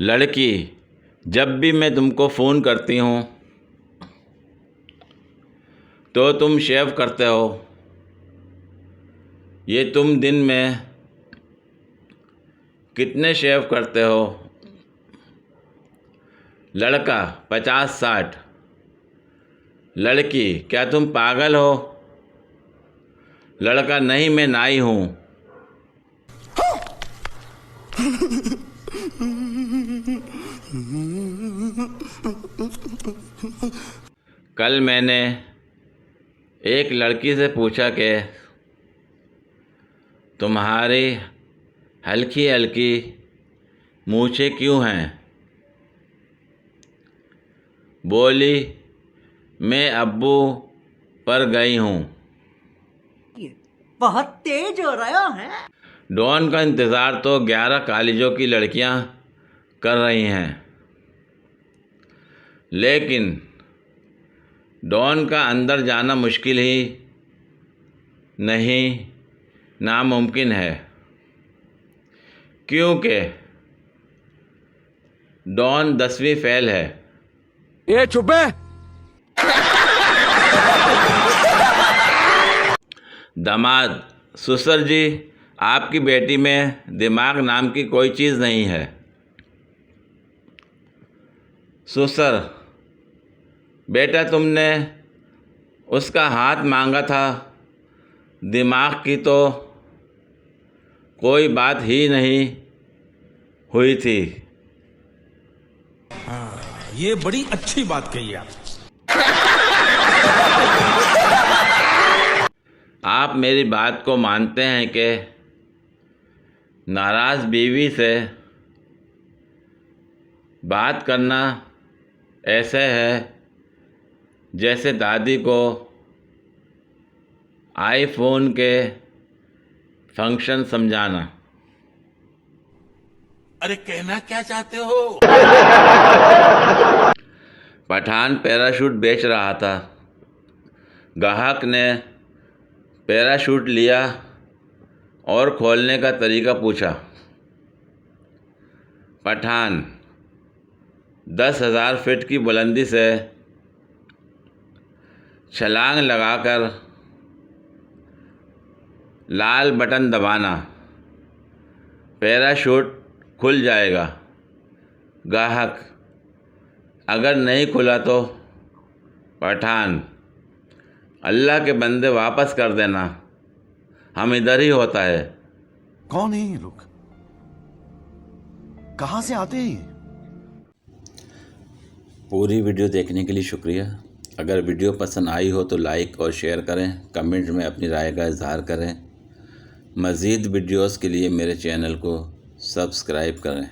लड़की, जब भी मैं तुमको फ़ोन करती हूँ तो तुम शेव करते हो। ये तुम दिन में कितने शेव करते हो? लड़का 50-60। लड़की, क्या तुम पागल हो? लड़का, नहीं मैं नाई हूँ। कल मैंने एक लड़की से पूछा कि तुम्हारी हल्की हल्की मूछें क्यों हैं? बोली, मैं अब्बू पर गई हूँ। बहुत तेज हो रहा है। डॉन का इंतज़ार तो 11 कॉलेजों की लड़कियां कर रही हैं, लेकिन डॉन का अंदर जाना मुश्किल ही नहीं, नामुमकिन है, क्योंकि डॉन 10वीं फेल है। ये चुप है। दामाद, ससुर जी, आपकी बेटी में दिमाग नाम की कोई चीज़ नहीं है। ससुर, बेटा तुमने उसका हाथ मांगा था, दिमाग की तो कोई बात ही नहीं हुई थी। ये बड़ी अच्छी बात कही आप। आप मेरी बात को मानते हैं कि नाराज़ बीवी से बात करना ऐसे है जैसे दादी को आईफोन के फंक्शन समझाना। अरे कहना क्या चाहते हो? पठान पैराशूट बेच रहा था। ग्राहक ने पैराशूट लिया और खोलने का तरीका पूछा। पठान 10,000 फीट की बुलंदी से छलांग लगाकर लाल बटन दबाना, पैराशूट खुल जाएगा। ग्राहक, अगर नहीं खुला तो? पठान, अल्लाह के बंदे वापस कर देना, हम इधर ही होता है। कौन है ये लोग? कहां से आते हैं ये? पूरी वीडियो देखने के लिए शुक्रिया। अगर वीडियो पसंद आई हो तो लाइक और शेयर करें, कमेंट में अपनी राय का इजहार करें। मज़ीद वीडियोस के लिए मेरे चैनल को सब्सक्राइब करें।